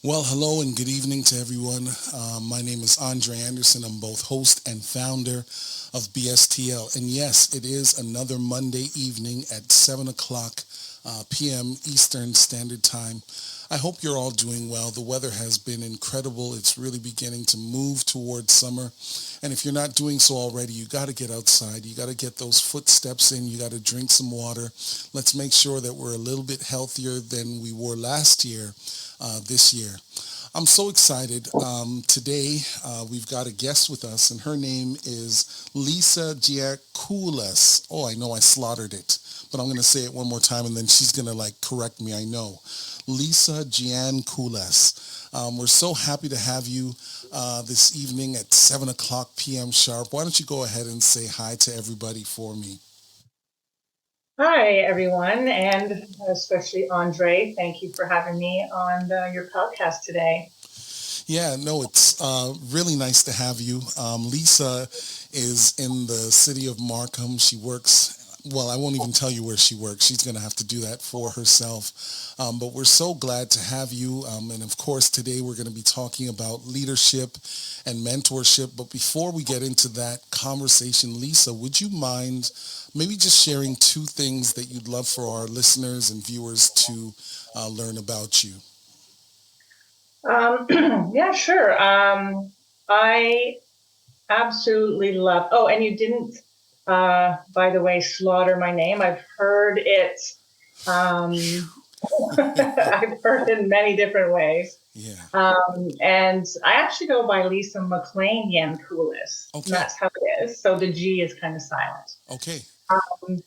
Well, hello and good evening to everyone. My name is Andre Anderson. I'm both host and founder of BSTL. And yes, it is another Monday evening at 7 o'clock p.m. Eastern Standard Time. I hope you're all doing well. The weather has been incredible. It's really beginning to move towards summer. And if you're not doing so already, you got to get outside. You got to get those footsteps in. You got to drink some water. Let's make sure that we're a little bit healthier than we were last year, this year. I'm so excited. Today, we've got a guest with us, and her name is Lisa Giacoulas. Oh, I know I slaughtered it, but I'm going to say it one more time, and then she's going to correct me. I know. Lisa Giancoulas. We're so happy to have you this evening at 7 o'clock p.m. sharp. Why don't you go ahead and say hi to everybody for me? Hi, everyone, and especially Andre. Thank you for having me on your podcast today. Yeah, no, it's really nice to have you. Lisa is in the city of Markham. She works, well, I won't even tell you where she works. She's going to have to do that for herself. But we're so glad to have you. And of course, today we're going to be talking about leadership and mentorship. But before we get into that conversation, Lisa, would you mind maybe just sharing two things that you'd love for our listeners and viewers to learn about you? Yeah, sure. I absolutely love. Oh, and you didn't, by the way, slaughter my name. I've heard it. Um, I've heard it in many different ways. Yeah. And I actually go by Lisa McLean-Giancoulas, and Okay. that's how it is. So the G is kind of silent. Okay. Um,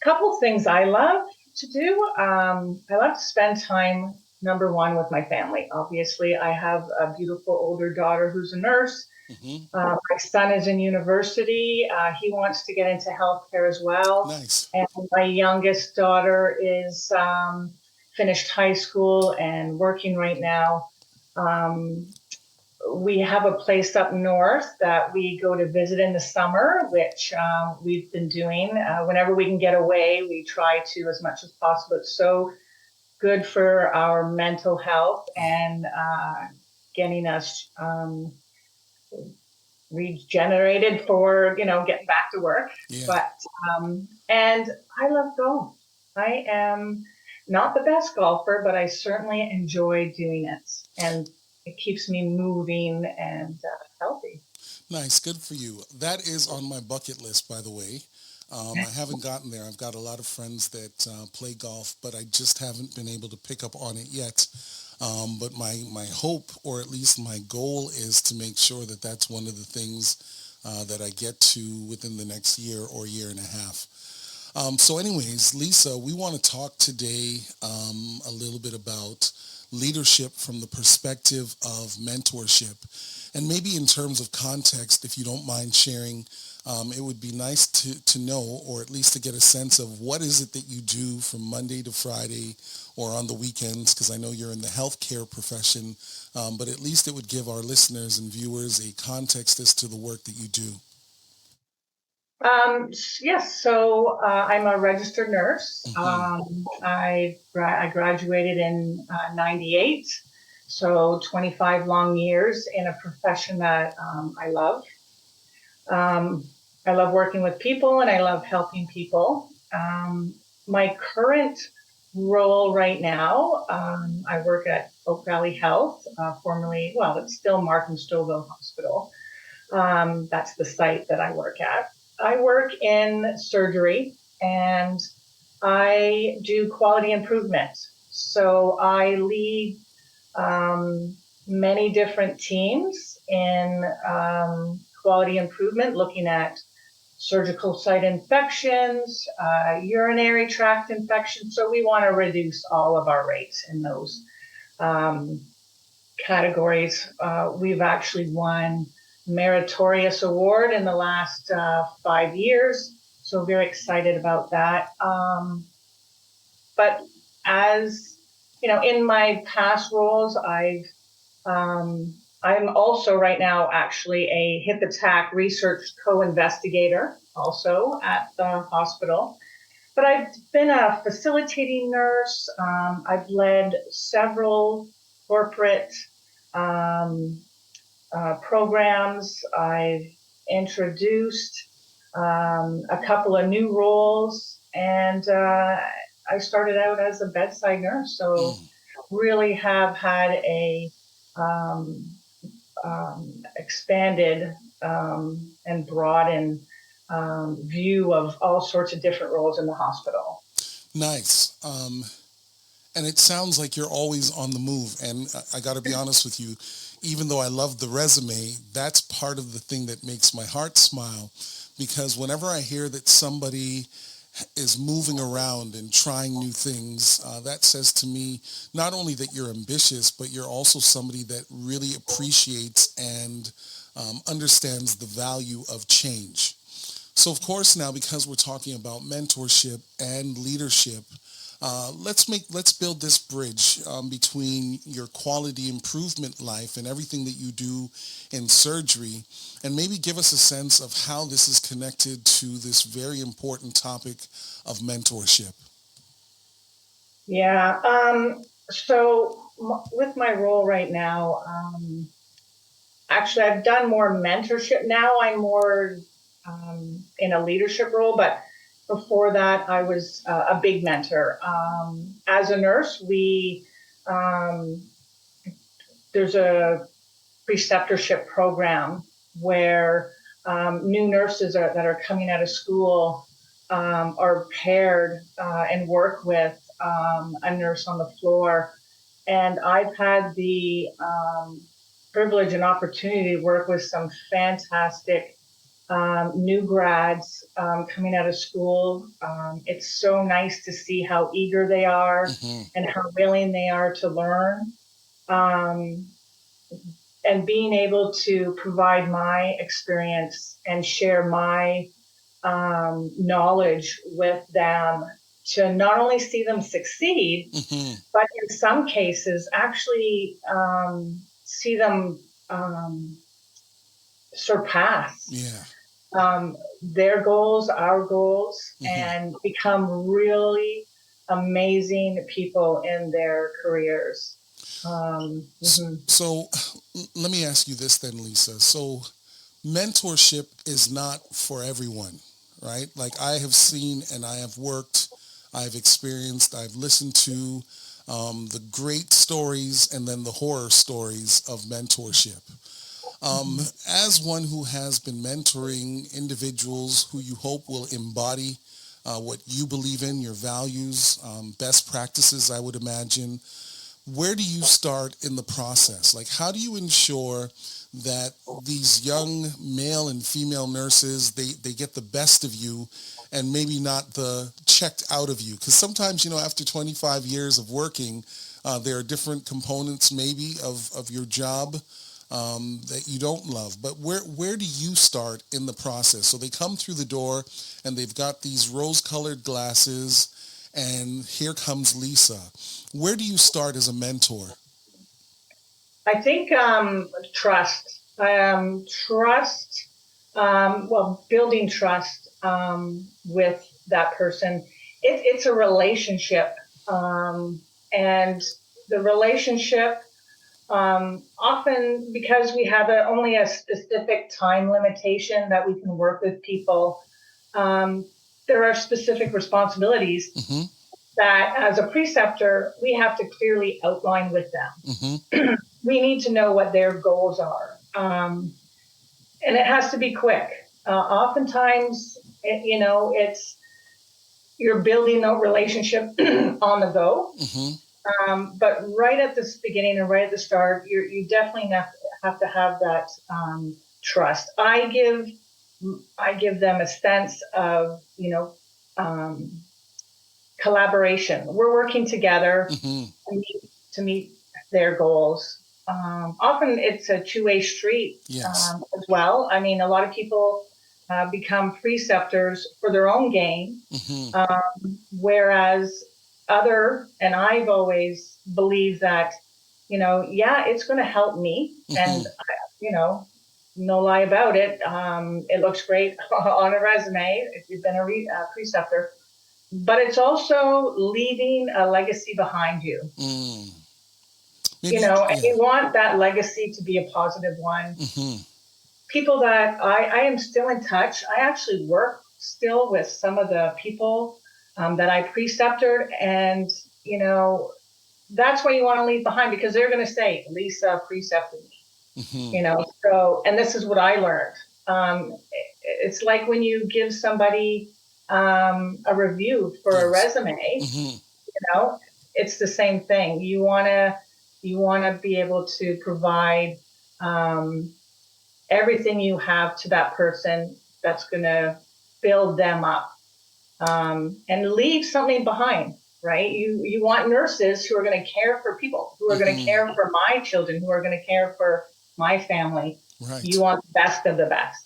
Couple things I love to do. I love to spend time, number one, with my family. Obviously, I have a beautiful older daughter who's a nurse. Hmm. My son is in university. He wants to get into healthcare as well. Nice. And my youngest daughter is finished high school and working right now. Um, we have a place up north that we go to visit in the summer, which we've been doing. Whenever we can get away, we try to as much as possible. It's so good for our mental health and getting us regenerated for getting back to work. Yeah. But and I love golf. I am not the best golfer, but I certainly enjoy doing it, and it keeps me moving and healthy. Nice. Good for you. That is on my bucket list, by the way. I haven't gotten there. I've got a lot of friends that play golf, but I just haven't been able to pick up on it yet. But my hope, or at least my goal, is to make sure that that's one of the things that I get to within the next year or year and a half. So anyways, Lisa, we want to talk today a little bit about leadership from the perspective of mentorship. And maybe in terms of context, if you don't mind sharing, it would be nice to know, or at least to get a sense of what is it that you do from Monday to Friday or on the weekends, because I know you're in the healthcare profession, but at least it would give our listeners and viewers a context as to the work that you do. Yes, so I'm a registered nurse. Hmm. I graduated in '98, so 25 long years in a profession that I love. I love working with people and I love helping people. My current role right now, I work at Oak Valley Health, formerly, well, it's still Markham Stouffville Hospital. That's the site that I work at. I work in surgery and I do quality improvement. So I lead many different teams in quality improvement, looking at surgical site infections, urinary tract infections. So we want to reduce all of our rates in those um, categories. We've actually won meritorious award in the last 5 years, so very excited about that. But as you know, in my past roles, I'm also right now actually a hip attack research co-investigator also at the hospital. But I've been a facilitating nurse. I've led several corporate um, programs. I've introduced a couple of new roles, and I started out as a bedside nurse. So Mm. really have had a um, expanded and broadened view of all sorts of different roles in the hospital. Nice. And it sounds like you're always on the move. And I got to be honest with you, even though I love the resume, that's part of the thing that makes my heart smile. Because whenever I hear that somebody is moving around and trying new things, that says to me not only that you're ambitious, but you're also somebody that really appreciates and understands the value of change. So of course now, because we're talking about mentorship and leadership, let's build this bridge between your quality improvement life and everything that you do in surgery, and maybe give us a sense of how this is connected to this very important topic of mentorship. Yeah. So with my role right now, actually, I've done more mentorship. Now I'm more in a leadership role, but before that, I was a big mentor. As a nurse, we um, there's a preceptorship program where new nurses that are coming out of school are paired and work with a nurse on the floor. And I've had the privilege and opportunity to work with some fantastic new grads coming out of school. It's so nice to see how eager they are Hmm. and how willing they are to learn. Um, and being able to provide my experience and share my knowledge with them to not only see them succeed, Hmm. but in some cases actually see them surpass Yeah. their goals, our goals, Hmm. and become really amazing people in their careers. Mhm. So let me ask you this then, Lisa. So mentorship is not for everyone, right? Like I have seen and I have worked, I've experienced, I've listened to the great stories and then the horror stories of mentorship. Mhm. As one who has been mentoring individuals who you hope will embody what you believe in, your values, best practices, I would imagine, where do you start in the process? Like, how do you ensure that these young male and female nurses, they get the best of you and maybe not the checked out of you? Because sometimes, after 25 years of working, there are different components maybe of your job that you don't love. But where do you start in the process? So they come through the door and they've got these rose-colored glasses and here comes Lisa. Where do you start as a mentor? I think trust, well, building trust with that person. It's a relationship, and the relationship often because we have only a specific time limitation that we can work with people. Um, there are specific responsibilities Mm-hmm. that, as a preceptor, we have to clearly outline with them. Mm-hmm. We need to know what their goals are. And it has to be quick. Oftentimes, it's you're building a relationship on the go. Mm-hmm. But right at this beginning and right at the start, you definitely have to have that trust. I give them a sense of um, collaboration. We're working together Mm-hmm. to meet their goals. Often it's a two-way street Yes. as well. I mean, a lot of people become preceptors for their own gain, Mm-hmm. whereas and I've always believed that, yeah, it's going to help me, Mm-hmm. and you know, no lie about it. It looks great on a resume if you've been a preceptor, but it's also leaving a legacy behind you. Mm. Maybe, And yeah. you want that legacy to be a positive one. Hmm. People that I am still in touch. I actually work still with some of the people that I preceptored, and that's what you want to leave behind, because they're going to say, Lisa precepted me. Hmm. So, and this is what I learned. It's like when you give somebody a review for a Yes. resume, Hmm. it's the same thing. You want to be able to provide um, everything you have to that person that's going to build them up, and leave something behind. Right? You want nurses who are going to care for people, who are going to Hmm. care for my children, who are going to care for my family. You Right. want the best of the best.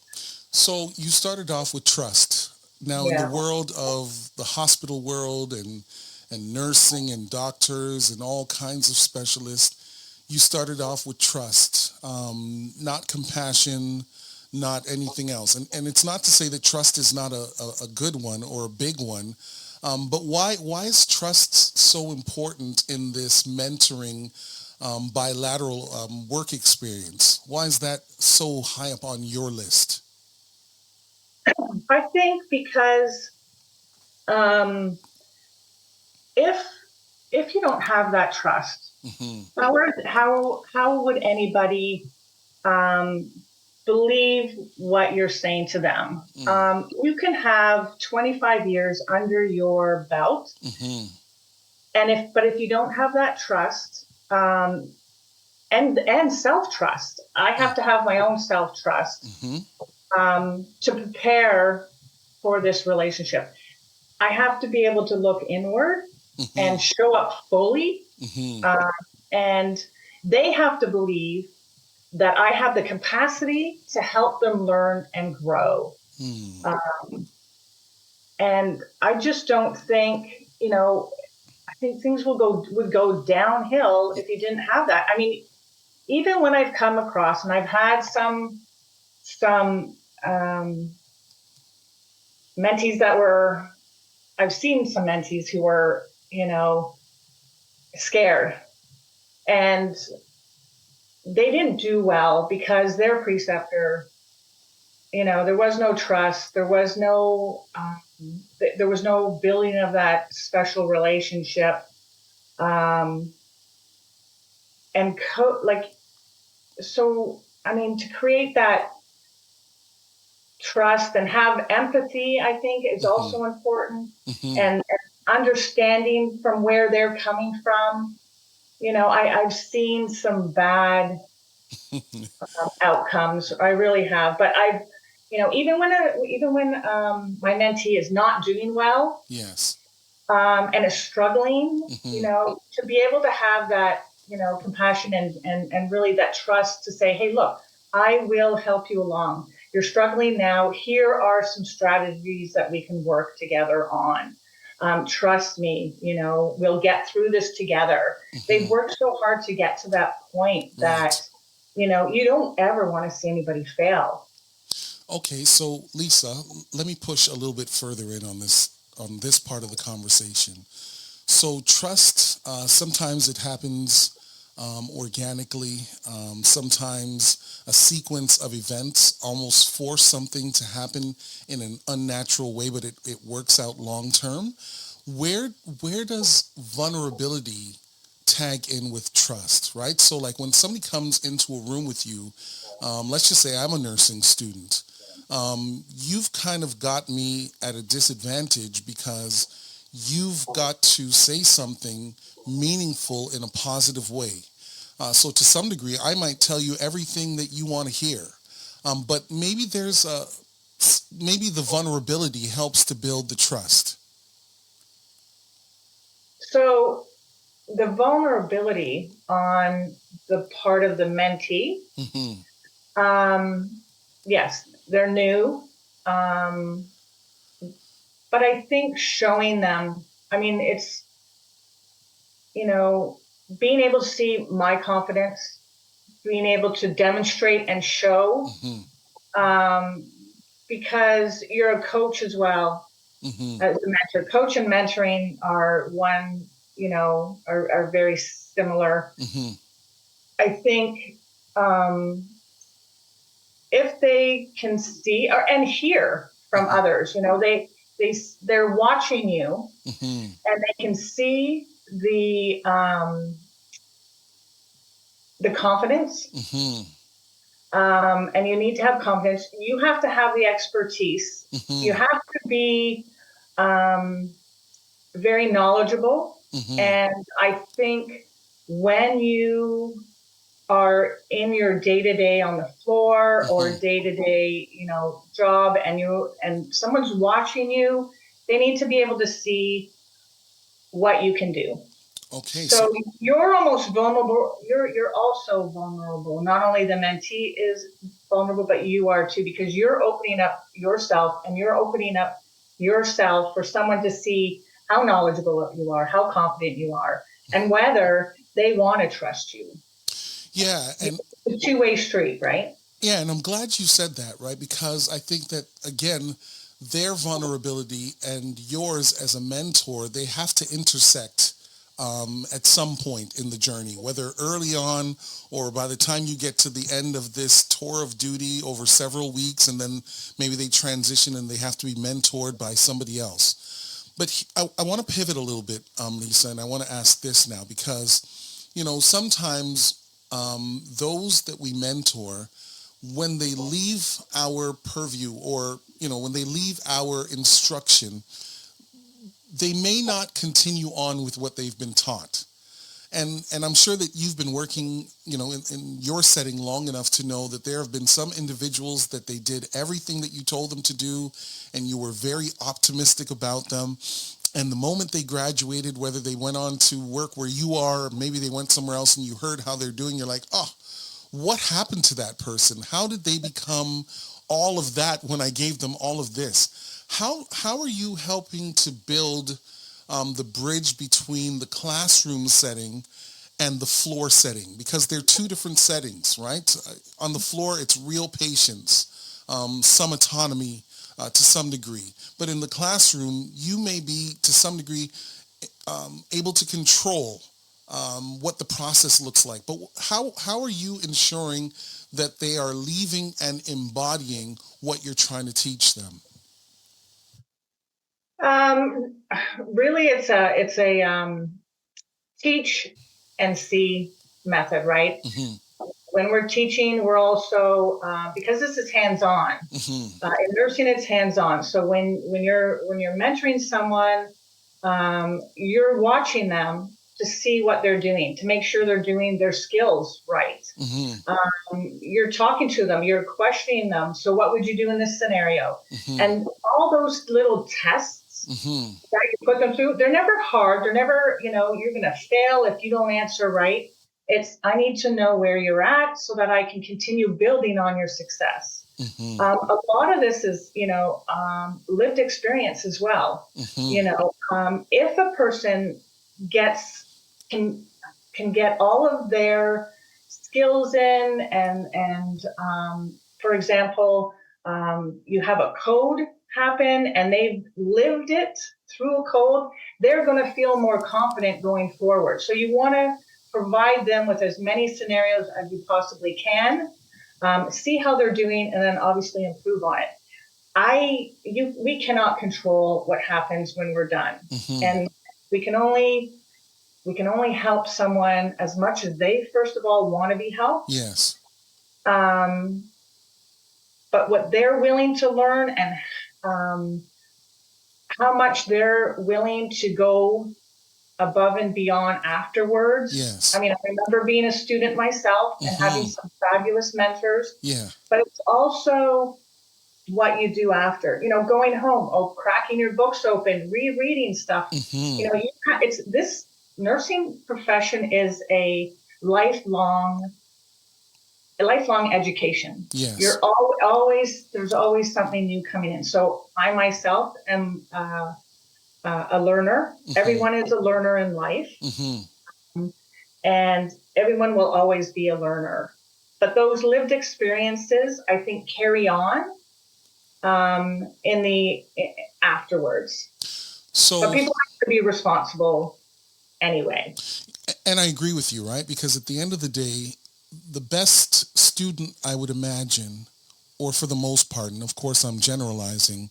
So you started off with trust. Now, in the Yeah. world of the hospital world and nursing and doctors and all kinds of specialists, you started off with trust, not compassion, not anything else. And it's not to say that trust is not a good one or a big one, but why is trust so important in this mentoring bilateral work experience? Why is that so high up on your list? I think because um, if if you don't have that trust, Hmm. how would anybody um, believe what you're saying to them? Mm. You can have 25 years under your belt, Hmm. and if you don't have that trust, and self trust, I have to have my own self trust Hmm. to prepare for this relationship. I have to be able to look inward Hmm. and show up fully, Hmm. uh, and they have to believe that I have the capacity to help them learn and grow. Hmm. Um, and I just don't think, I think things would go downhill if you didn't have that. I mean, even when I've come across, and I've had some mentees that were, I've seen some mentees who were, scared, and they didn't do well because their preceptor, there was no trust, there was no building of that special relationship, um, and like, so I mean, to create that trust and have empathy, I think is Hmm. also important, Hmm. and understanding from where they're coming from. I've seen some bad outcomes. I really have. But even when my mentee is not doing well, Yes. and is struggling, Hmm. to be able to have that, compassion and really that trust to say, hey, look, I will help you along. You're struggling now. Here are some strategies that we can work together on. Trust me, we'll get through this together. They've Hmm. worked so hard to get to that point that, Right. you don't ever want to see anybody fail. Okay, so Lisa, let me push a little bit further in on this part of the conversation. So trust, sometimes it happens organically. Sometimes a sequence of events almost force something to happen in an unnatural way, but it works out long term. Where where does vulnerability tag in with trust, right? So like when somebody comes into a room with you, let's just say I'm a nursing student. You've kind of got me at a disadvantage because you've got to say something meaningful in a positive way. So to some degree, I might tell you everything that you want to hear, but maybe the vulnerability helps to build the trust. So the vulnerability on the part of the mentee, Hmm. um, yes, they're new. Um, but I think showing them, I mean, it's, you know, being able to see my confidence, being able to demonstrate and show, Hmm. um, because you're a coach as well Hmm. as a mentor. Coach and mentoring are very similar. Hmm. I think if they can see and hear from others, they're watching you, Mm-hmm. and they can see the confidence. Mm-hmm. And you need to have confidence. You have to have the expertise. You Mm-hmm. have to be um, very knowledgeable. Mm-hmm. And I think when you are in your day to day on the floor or Mm-hmm. day to day, job, and someone's watching you, they need to be able to see what you can do. Okay, so So you're almost vulnerable. You're also vulnerable. Not only the mentee is vulnerable, but you are too, because you're opening up yourself and you're opening up yourself for someone to see how knowledgeable you are, how confident you are, and whether they want to trust you. yeah, and It's a two-way street, right? yeah, and I'm glad you said that, right? Because I think that again, their vulnerability and yours as a mentor, they have to intersect at some point in the journey, whether early on or by the time you get to the end of this tour of duty over several weeks, and then maybe they transition and they have to be mentored by somebody else. But I want to pivot a little bit, Lisa, and I want to ask this now because, sometimes those that we mentor, when they leave our purview or, when they leave our instruction, they may not continue on with what they've been taught. And I'm sure that you've been working, in your setting long enough to know that there have been some individuals that they did everything that you told them to do, and you were very optimistic about them. And the moment they graduated, whether they went on to work where you are, or maybe they went somewhere else and you heard how they're doing, you're like, oh, what happened to that person? How did they become all of that when I gave them all of this? How are you helping to build the bridge between the classroom setting and the floor setting? Because they're two different settings, right? On the floor, it's real patience, some autonomy to some degree. But in the classroom, you may be, to some degree, able to control what the process looks like. But how are you ensuring that they are leaving and embodying what you're trying to teach them? Um, Really, it's a teach and see method, right? Mm-hmm. When we're teaching, we're also because this is hands-on. Mm-hmm. In nursing, it's hands-on. So when you're mentoring someone, you're watching them to see what they're doing, to make sure they're doing their skills right. Mm-hmm. You're talking to them, you're questioning them. So what would you do in this scenario? Mm-hmm. And all those little tests Mm-hmm. that you put them through, they're never hard. They're never, you're going to fail if you don't answer right. I need to know where you're at so that I can continue building on your success. Mm-hmm. A lot of this is, lived experience as well. Mm-hmm. If a person gets can can get all of their skills in, and for example, you have a code happen and they've lived it through a code, they're going to feel more confident going forward. So you want to provide them with as many scenarios as you possibly can, see how they're doing, and then obviously improve on it. We cannot control what happens when we're done, Mm-hmm. and we can only we can only help someone as much as they first of all want to be helped. Yes. Um, but what they're willing to learn, and um, how much they're willing to go above and beyond afterwards. I Yes. mean, I remember being a student myself and having Mm-hmm. some fabulous mentors, Yeah. but it's also what you do after, going home, cracking your books open, rereading stuff. Mm-hmm. It's this nursing profession is a lifelong education. Yes. Always, there's always something new coming in. So I myself am a learner. Mm-hmm. Everyone is a learner in life, Mm-hmm. and everyone will always be a learner. But those lived experiences, I think, carry on in the afterwards. But So, people have to be responsible anyway. and I agree with you, right? Because at the end of the day, the best student, I would imagine, or for the most part, and of course I'm generalizing,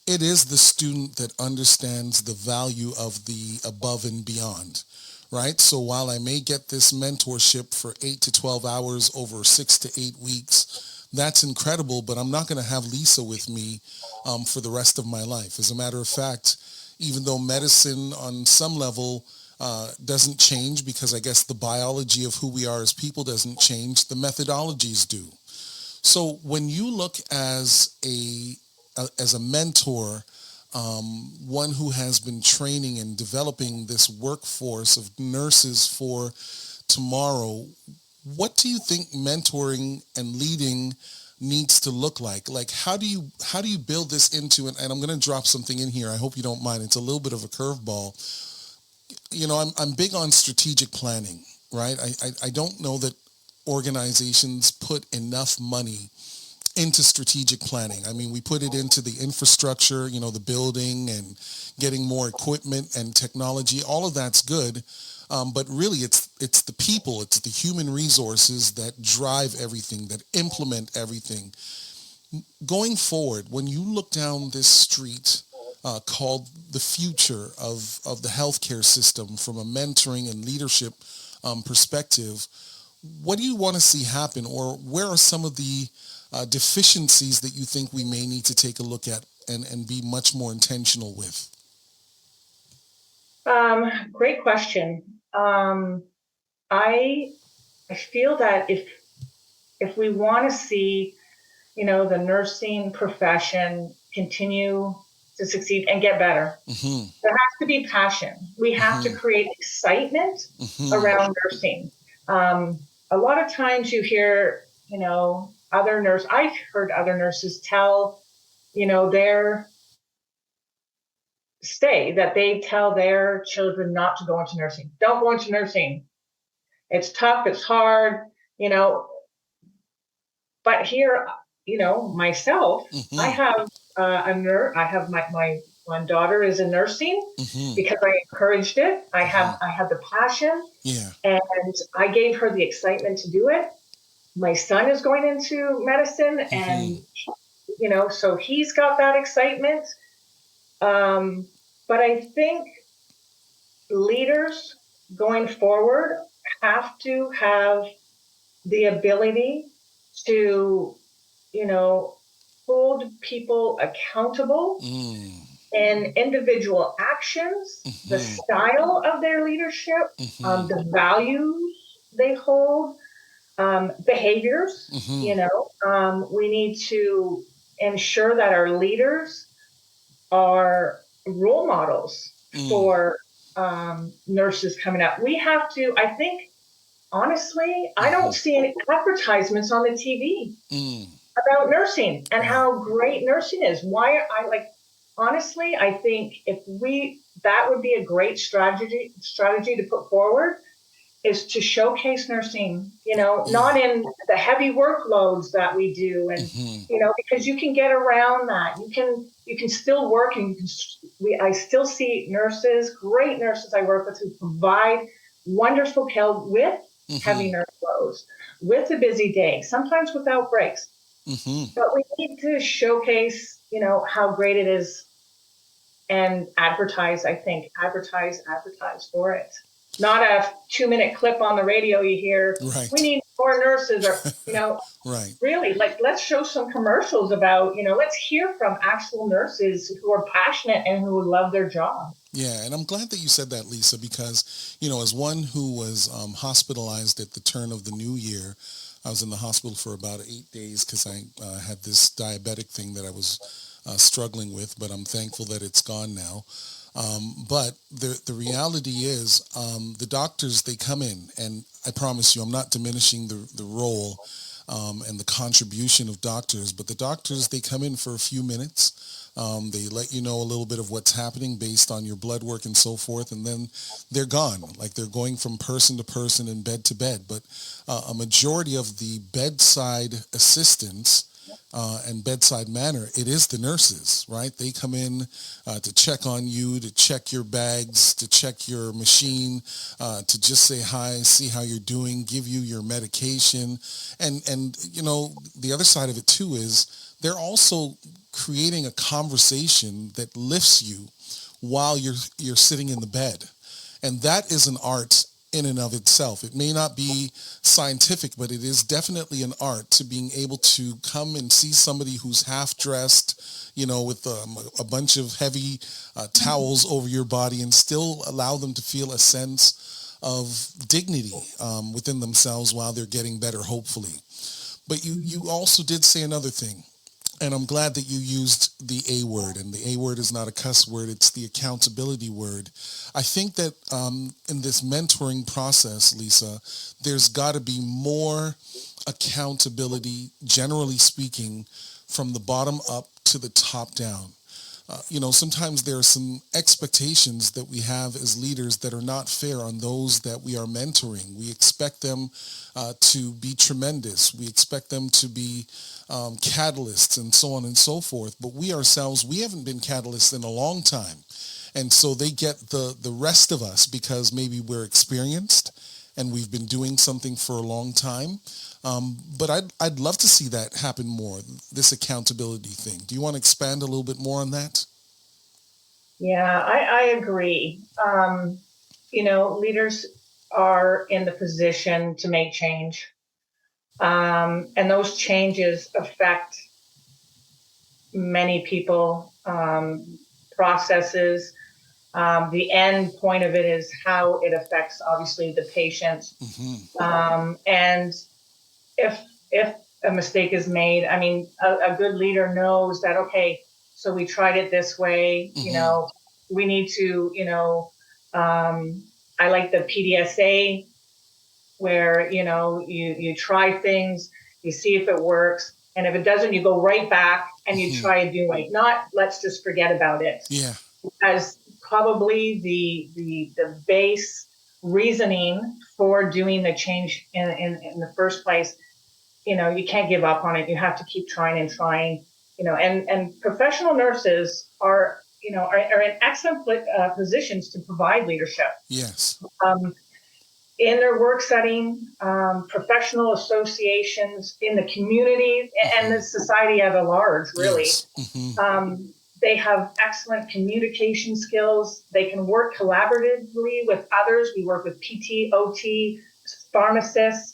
it is the student that understands the value of the above and beyond, right? So while I may get this mentorship for 8 to 12 hours over 6 to 8 weeks, that's incredible, but I'm not going to have Lisa with me for the rest of my life. As a matter of fact, even though medicine on some level doesn't change, because I guess the biology of who we are as people doesn't change, the methodologies do. So when you look as a mentor, one who has been training and developing this workforce of nurses for tomorrow, what do you think mentoring and leading needs to look like? Like, how do you build this into, and I'm going to drop something in here. I hope you don't mind. It's a little bit of a curveball. I'm big on strategic planning, right? I don't know that organizations put enough money into strategic planning. I mean, we put it into the infrastructure, the building and getting more equipment and technology. All of that's good. But really, it's the people, it's the human resources that drive everything, that implement everything. Going forward, when you look down this street called the future of the healthcare system from a mentoring and leadership perspective, what do you want to see happen, or where are some of the deficiencies that you think we may need to take a look at and be much more intentional with? Great question. I I feel that if we want to see, the nursing profession continue to succeed and get better, Mm-hmm. there has to be passion. We have to Mm-hmm. create excitement Mm-hmm. around nursing. A lot of times you hear, I've heard other nurses tell, their that they tell their children not to go into nursing. Don't go into nursing. It's tough. It's hard, you know, but here, myself, I Mm-hmm. have a nurse. I have my one daughter is in nursing Mm-hmm. because I encouraged it. Mm-hmm. I had the passion, Yeah. and I gave her the excitement to do it. My son is going into medicine, Mm-hmm. and so he's got that excitement. Um, but I think leaders going forward have to have the ability to, you know, hold people accountable Mm. in individual actions, the Mm-hmm. style of their leadership, Mm-hmm. the values they hold, behaviors. Mm-hmm. We need to ensure that our leaders are role models Mm. for nurses coming up. We have to, I think, honestly, I don't Mm-hmm. see any advertisements on the TV Mm. about nursing and Right. how great nursing is. Why I like honestly, I think if we that would be a great strategy to put forward is to showcase nursing, Yeah. not in the heavy workloads that we do and Mm-hmm. because you can get around that. You can still work and I still see nurses, great nurses I work with who provide wonderful care with heavy Mm-hmm. nurse loads, with a busy day, sometimes without breaks. Mm-hmm. But we need to showcase, how great it is and advertise, I think, advertise for it. Not a 2-minute clip on the radio you hear, we Right. need more nurses or, Right. really, like, let's show some commercials about, let's hear from actual nurses who are passionate and who love their job. Yeah, and I'm glad that you said that, Lisa, because, as one who was hospitalized at the turn of the new year, I was in the hospital for about 8 days because I had this diabetic thing that I was struggling with, but I'm thankful that it's gone now. But the reality is the doctors, they come in, and I promise you, I'm not diminishing the role and the contribution of doctors, but the doctors, they come in for a few minutes. They let you know a little bit of what's happening based on your blood work and so forth, and then they're gone. Like they're going from person to person and bed to bed. But a majority of the bedside assistants, and bedside manner, it is the nurses, right? They come in to check on you, to check your bags, to check your machine, to just say hi, see how you're doing, give you your medication. And the other side of it too is they're also creating a conversation that lifts you while you're sitting in the bed. And that is an art in and of itself. It may not be scientific, but it is definitely an art to being able to come and see somebody who's half dressed, with a bunch of heavy towels over your body and still allow them to feel a sense of dignity within themselves while they're getting better, hopefully. But you also did say another thing. And I'm glad that you used the A word, and the A word is not a cuss word, it's the accountability word. I think that in this mentoring process, Lisa, there's got to be more accountability, generally speaking, from the bottom up to the top down. Sometimes there are some expectations that we have as leaders that are not fair on those that we are mentoring. We expect them to be tremendous. We expect them to be catalysts and so on and so forth. But we ourselves, we haven't been catalysts in a long time. And so they get the rest of us because maybe we're experienced and we've been doing something for a long time. But I'd love to see that happen more, this accountability thing. Do you want to expand a little bit more on that? Yeah, I agree. Leaders are in the position to make change. And those changes affect many people, processes. The end point of it is how it affects, obviously, the patient. And if a mistake is made, I mean, a good leader knows that, okay, so we tried it this way, we need to, I like the PDSA where, you try things, you see if it works. And if it doesn't, you go right back and you try a new way. Not let's just forget about it. Yeah. As probably the base reasoning for doing the change in the first place, you can't give up on it. You have to keep trying and trying, and professional nurses are in excellent positions to provide leadership. Yes. In their work setting, professional associations, in the community, and the society at a large, really. Yes. They have excellent communication skills. They can work collaboratively with others. We work with PT, OT, pharmacists.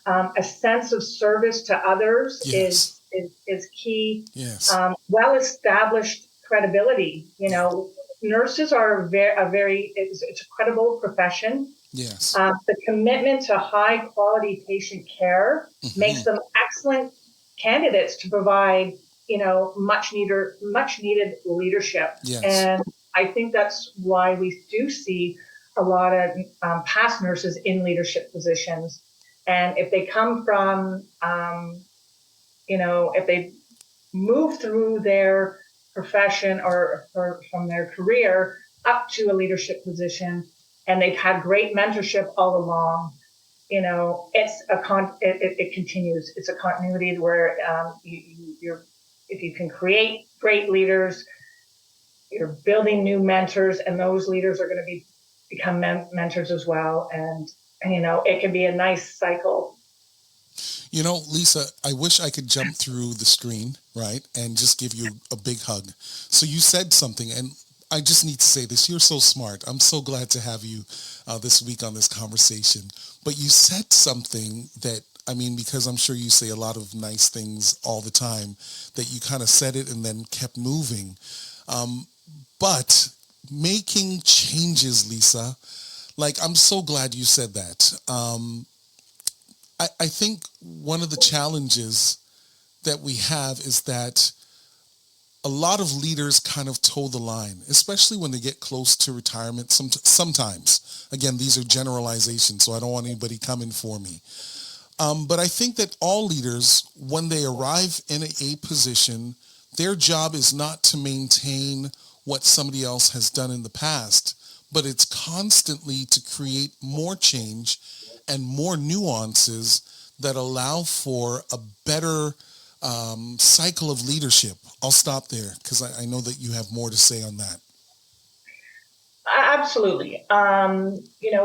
A sense of service to others yes. is key. Yes. Well-established credibility. Nurses are it's a credible profession. Yes. The commitment to high quality patient care makes them excellent candidates to provide, much needed leadership. Yes. And I think that's why we do see a lot of past nurses in leadership positions. And if they come from, if they move through their profession or from their career up to a leadership position, and they've had great mentorship all along, it continues. It's a continuity where if you can create great leaders, you're building new mentors, and those leaders are going to become mentors as well. And it can be a nice cycle. Lisa, I wish I could jump through the screen, right, and just give you a big hug. So you said something, and I just need to say this. You're so smart. I'm so glad to have you this week on this conversation. But you said something that, because I'm sure you say a lot of nice things all the time, that you kind of said it and then kept moving. But making changes, Lisa, I'm so glad you said that. I think one of the challenges that we have is that a lot of leaders kind of toe the line, especially when they get close to retirement. Sometimes, again, these are generalizations, so I don't want anybody coming for me. But I think that all leaders, when they arrive in a position, their job is not to maintain what somebody else has done in the past, but it's constantly to create more change and more nuances that allow for a better cycle of leadership. I'll stop there because I know that you have more to say on that. Absolutely.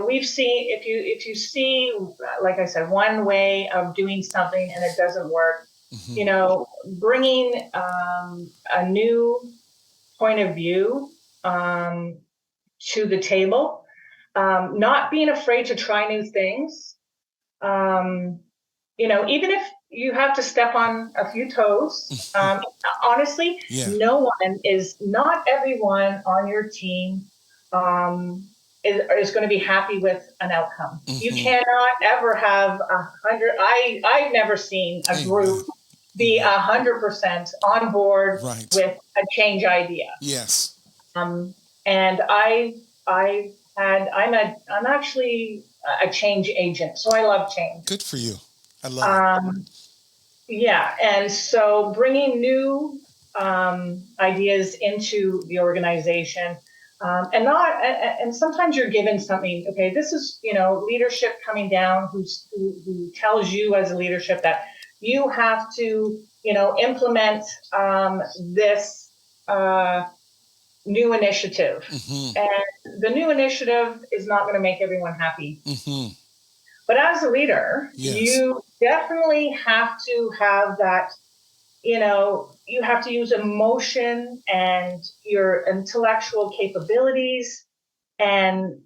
We've seen if you see, like I said, one way of doing something and it doesn't work, Mm-hmm. bringing a new point of view to the table, not being afraid to try new things. Even if you have to step on a few toes, honestly, Yeah. not everyone on your team is going to be happy with an outcome. You Mm-hmm. cannot ever have 100. I've never seen a Amen. group be 100% on board Right. with a change idea. Yes. And I'm actually a change agent, so I love change. Good for you. I love it. Um, yeah, and so bringing new ideas into the organization, and sometimes you're given something. Okay, this is leadership coming down, who tells you as a leadership that you have to implement this new initiative, Mm-hmm. and the new initiative is not going to make everyone happy. Mm-hmm. But as a leader, Yes. you definitely have to have that, you have to use emotion and your intellectual capabilities, and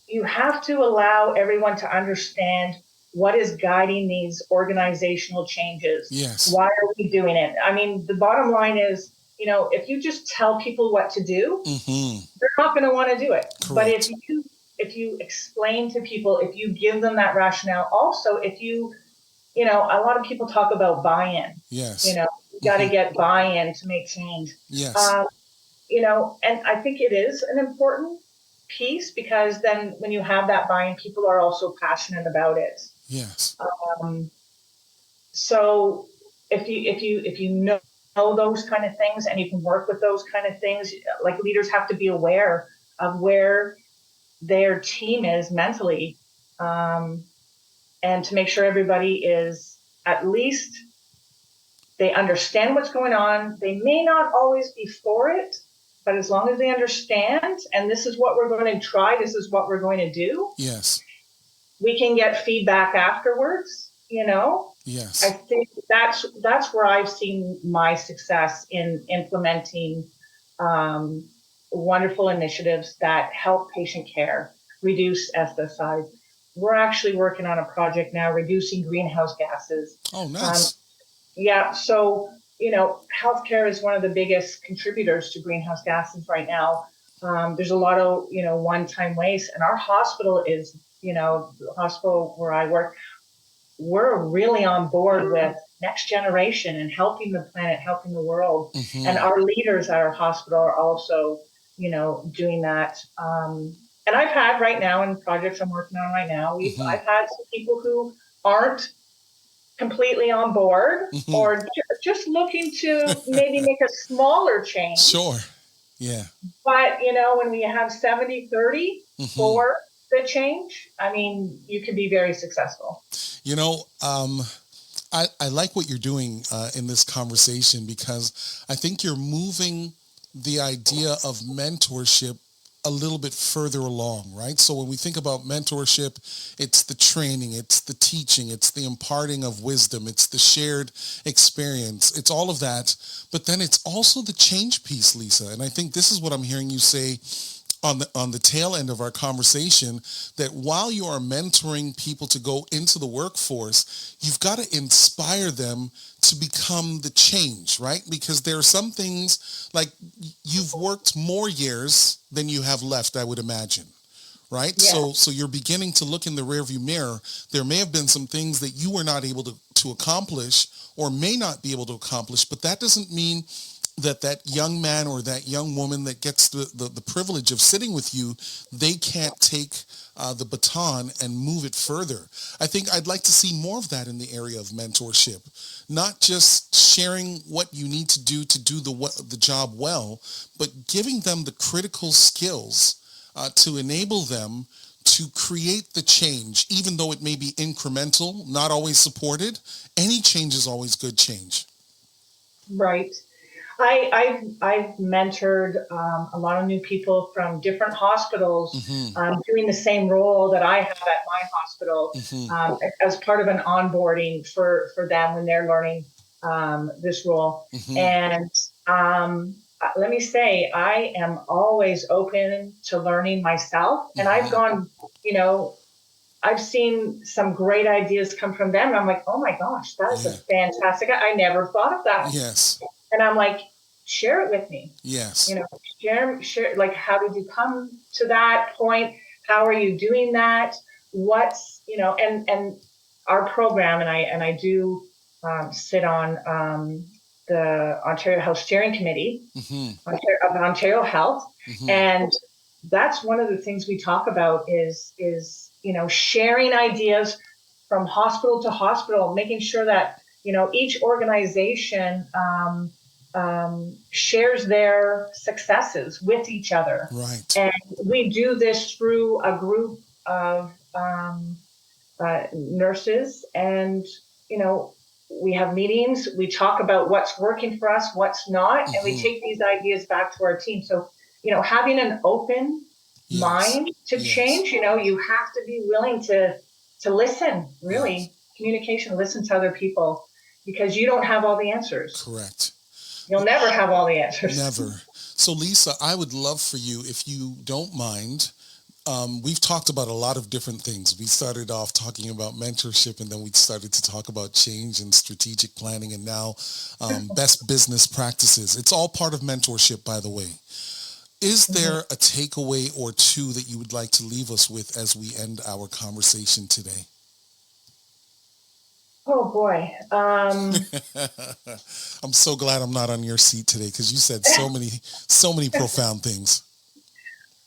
you have to allow everyone to understand what is guiding these organizational changes. Yes. Why are we doing it? I mean, the bottom line is, if you just tell people what to do, Mm-hmm. they're not going to want to do it. But Correct. if you explain to people, if you give them that rationale, also if a lot of people talk about buy-in. Yes. You got to get buy-in to make change. Yes. And I think it is an important piece, because then when you have that buy-in, people are also passionate about it. Yes. Um, so if you know those kind of things and you can work with those kind of things, like, leaders have to be aware of where their team is mentally, and to make sure everybody is, at least they understand what's going on. They may not always be for it, but as long as they understand, and this is what we're going to try, this is what we're going to do, Yes. we can get feedback afterwards. I Yes. think that's where I've seen my success in implementing wonderful initiatives that help patient care, reduce SSIs. We're actually working on a project now reducing greenhouse gases. Oh, Um, nice. yeah, so healthcare is one of the biggest contributors to greenhouse gases right now. There's a lot of one-time waste, and our hospital is, the hospital where I work, we're really on board with next generation and helping the planet, helping the world. And Mm-hmm. our leaders at our hospital are also, doing that. And I've had right now, in projects I'm working on right now, Mm-hmm. I've had some people who aren't completely on board, Mm-hmm. or just looking to maybe make a smaller change. Sure. Yeah. But, when we have 70-30 Mm-hmm. for the change, I mean, you can be very successful. You know, I like what you're doing in this conversation, because I think you're moving the idea of mentorship a little bit further along, right? So when we think about mentorship, it's the training, it's the teaching, it's the imparting of wisdom, it's the shared experience, it's all of that. But then it's also the change piece, Lisa. And I think this is what I'm hearing you say on the tail end of our conversation, that while you are mentoring people to go into the workforce, you've got to inspire them to become the change, right? Because there are some things, like, you've worked more years than you have left, I would imagine. Right? Yeah. So you're beginning to look in the rearview mirror. There may have been some things that you were not able to accomplish, or may not be able to accomplish, but that doesn't mean that young man or that young woman that gets the privilege of sitting with you, they can't take the baton and move it further. I think I'd like to see more of that in the area of mentorship, not just sharing what you need to do the job well, but giving them the critical skills to enable them to create the change, even though it may be incremental, not always supported. Any change is always good change. Right. I've mentored a lot of new people from different hospitals, Mm-hmm. doing the same role that I have at my hospital, Mm-hmm. as part of an onboarding for them when they're learning this role. Mm-hmm. And let me say, I am always open to learning myself, and I've Mm-hmm. gone, you know, I've seen some great ideas come from them. And I'm like, oh my gosh, that's a Yeah. fantastic. I never thought of that. Yes. And I'm like, share it with me. Yes. Share, like, how did you come to that point? How are you doing that? What's, and our program, and I do sit on the Ontario Health Steering Committee Mm-hmm. of Ontario Health. Mm-hmm. And that's one of the things we talk about is sharing ideas from hospital to hospital, making sure that each organization shares their successes with each other. Right. And we do this through a group of nurses, and we have meetings, we talk about what's working for us, what's not, and we Mm-hmm. take these ideas back to our team. So having an open Yes. mind to Yes. change, you have to be willing to listen, Yes. really. Communication, listen to other people, because you don't have all the answers. Correct. You'll never have all the answers. Never. So, Lisa, I would love for you, if you don't mind, we've talked about a lot of different things. We started off talking about mentorship, and then we started to talk about change and strategic planning, and now best business practices. It's all part of mentorship, by the way. Is there a takeaway or two that you would like to leave us with as we end our conversation today? Oh boy. I'm so glad I'm not on your seat today, because you said so many profound things.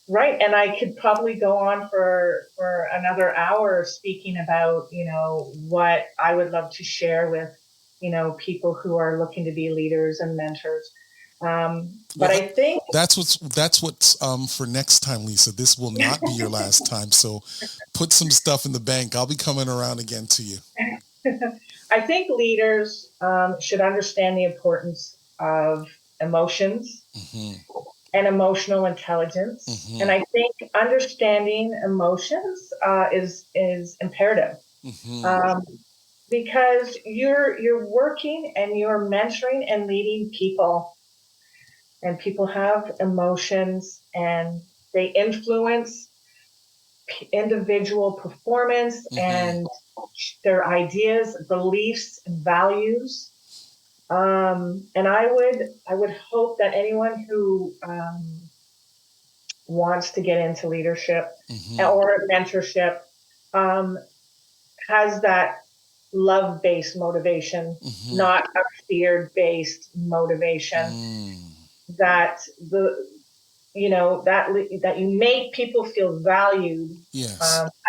Right, and I could probably go on for another hour speaking about, what I would love to share with, people who are looking to be leaders and mentors. But Well, I think, that's what's for next time, Lisa. This will not be your last time. So put some stuff in the bank. I'll be coming around again to you. I think leaders should understand the importance of emotions Mm-hmm. and emotional intelligence, and Mm-hmm. I think understanding emotions is imperative. Mm-hmm. Um, because you're working and you're mentoring and leading people, and people have emotions, and they influence individual performance Mm-hmm. and their ideas, beliefs, and values. And I would hope that anyone who wants to get into leadership Mm-hmm. or mentorship um, has that love-based motivation, Mm-hmm. not a fear-based motivation. Mm. That that you make people feel valued Yes.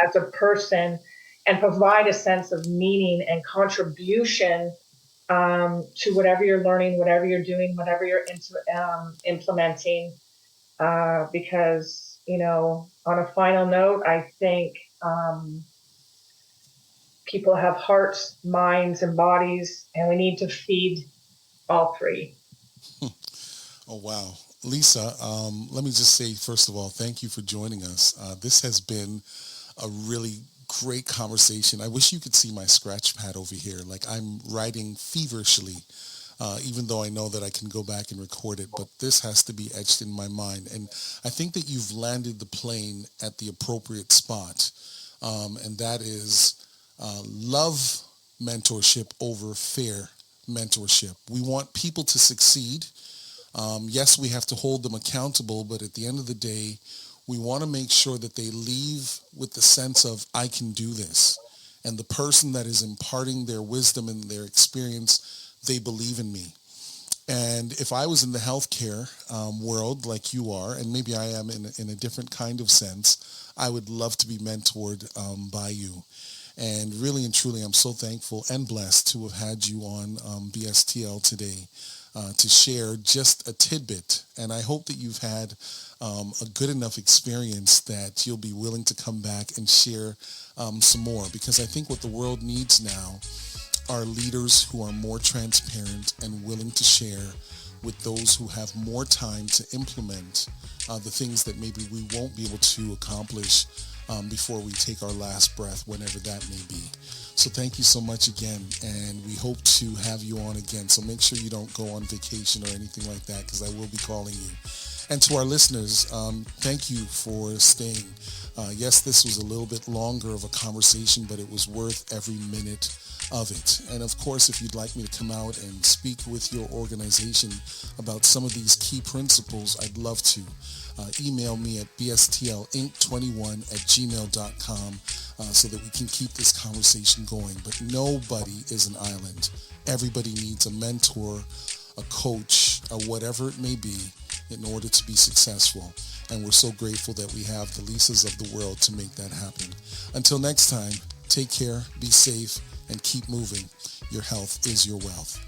as a person, and provide a sense of meaning and contribution to whatever you're learning, whatever you're doing, whatever you're implementing. Because on a final note, I think people have hearts, minds, and bodies, and we need to feed all three. Oh, wow. Lisa, let me just say, first of all, thank you for joining us. This has been a really great conversation. I wish you could see my scratch pad over here. Like, I'm writing feverishly, even though I know that I can go back and record it, but this has to be etched in my mind. And I think that you've landed the plane at the appropriate spot, and that is love mentorship over fear mentorship. We want people to succeed. Yes, we have to hold them accountable, but at the end of the day, we want to make sure that they leave with the sense of, I can do this. And the person that is imparting their wisdom and their experience, they believe in me. And if I was in the healthcare world like you are, and maybe I am in a different kind of sense, I would love to be mentored by you. And really and truly, I'm so thankful and blessed to have had you on BSTL today. to share just a tidbit. And I hope that you've had a good enough experience that you'll be willing to come back and share some more, because I think what the world needs now are leaders who are more transparent and willing to share with those who have more time to implement the things that maybe we won't be able to accomplish before we take our last breath, whenever that may be. So thank you so much again, and we hope to have you on again. So make sure you don't go on vacation or anything like that, because I will be calling you. And to our listeners, thank you for staying. Yes, this was a little bit longer of a conversation, but it was worth every minute of it. And of course, if you'd like me to come out and speak with your organization about some of these key principles, I'd love to. Email me at bstlink21@gmail.com so that we can keep this conversation going. But nobody is an island. Everybody needs a mentor, a coach, or whatever it may be in order to be successful. And we're so grateful that we have the Lisas of the world to make that happen. Until next time, take care, be safe, and keep moving. Your health is your wealth.